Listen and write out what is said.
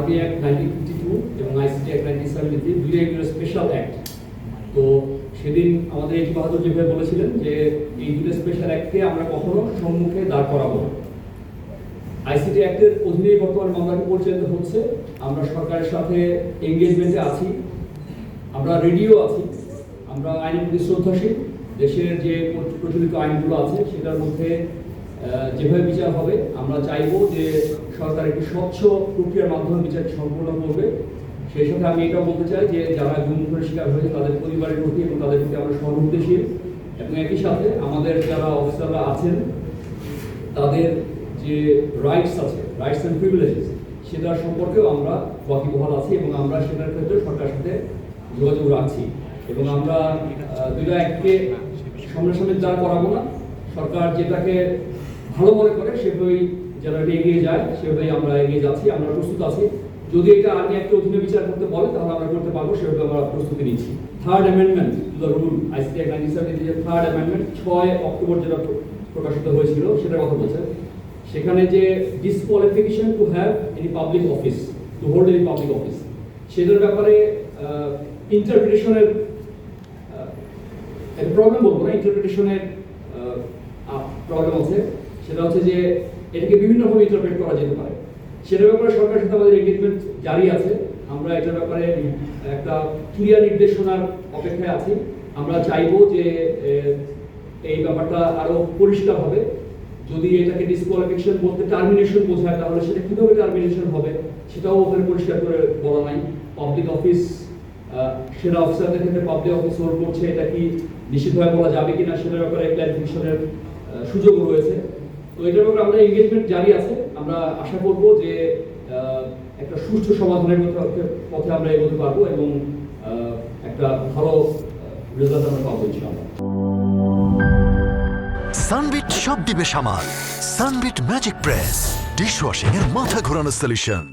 আরবি অ্যাক্ট 1952 এবং ICT act 1973 দুই এগুলো স্পেশাল অ্যাক্ট। তো সেদিন আমাদের এই বাহাদুর যেভাবে বলেছিলেন যে এই দুটো স্পেশাল অ্যাক্টকে আমরা কখনো সম্মুখে দাঁড় করাবো না। আইসিটি অ্যাক্টের অধীনে বর্তমানে মামলাটি পরিচালিত হচ্ছে। আমরা সরকারের সাথে এঙ্গেজমেন্টে আছি, আমরা রেডিও আছি, আমরা আইনের প্রতি শ্রদ্ধাশীল। দেশের যে প্রচলিত আইনগুলো আছে সেটার মধ্যে যেভাবে বিচার হবে আমরা চাইবো যে সরকার একটি স্বচ্ছ প্রক্রিয়ার মাধ্যমে বিচারটি সম্পূর্ণ করবে। সেই সাথে আমি এটাও বলতে চাই যে যারা গুমের শিকার হয়েছে তাদের পরিবারের প্রতি এবং তাদের প্রতি আমরা সহানুভূতিশীল, এবং একই সাথে আমাদের যারা অফিসাররা আছেন তাদের যে রাইটস আছে, রাইটস অ্যান্ড প্রিভিলেজেস, সেটার সম্পর্কেও আমরা ওয়াকিবহাল আছি এবং আমরা সেটার ক্ষেত্রে সরকারের সাথে যোগাযোগ রাখছি। এবং আমরা দুইটা এককে সামনাসামনি দাঁড় করাবো না। সরকার যেটাকে ভালো মনে করে সেভাবেই যারা এগিয়ে যায় সেভাবেই আমরা এগিয়ে যাচ্ছি, আমরা প্রস্তুত আছি। যদি এটা আর্মি অ্যাক্টের অধীনে বিচার করতে বলে তাহলে আমরা করতে পারবো, সেভাবে আমরা প্রস্তুতি নিচ্ছি। Third amendment to the rule ICT act 1973 যে থার্ড অ্যামেন্ডমেন্ট 6 অক্টোবর যেটা প্রকাশিত হয়েছিল সেটার কথা বলছে। সেখানে যে disqualification to have any public office, to hold any public office, সেটার ব্যাপারে ইন্টারপ্রিটেশনের একটা প্রবলেম বলবো না, ইন্টারপ্রিটেশনের প্রবলেম আছে। সেটা হচ্ছে যে এটাকে বিভিন্নভাবে ইন্টারপ্রেট করা যেতে পারে। সেটার ব্যাপারে সরকারের সাথে আমাদের এঙ্গেজমেন্ট জারি আছে। আমরা এটার ব্যাপারে একটা ক্লিয়ার নির্দেশনার অপেক্ষায় আছি। আমরা চাইবো যে এই ব্যাপারটা আরো পরিষ্কার হবে। যদি এটাকে ডিসকোয়ালিফিকেশন বলতে টার্মিনেশন বোঝায় তাহলে সেটা কিভাবে টার্মিনেশন হবে সেটাও ওখানে পরিষ্কার করে বলা নাই। পাবলিক অফিস, সেটা অফিসারদের ক্ষেত্রে পাবলিক অফিস হোল্ড করছে, এটা কি নিশ্চিতভাবে বলা যাবে কিনা সেটার ব্যাপারে ক্লারিফিকেশনের সুযোগ রয়েছে। তো এটার ব্যাপারে আমরা এঙ্গেজমেন্ট জারি আছে। আমরা আশা করব যে একটা সুষ্ঠু সমাধানের পথে আমরা এগোতে পারবো এবং একটা ভালো রেজাল্ট আমরা পাবো ইনশাআল্লাহ। সানবিট সব দিবে সামাল। সানবিট ম্যাজিক প্রেস ডিশওয়াশিং এর মাথা ঘোরানো সলিউশন।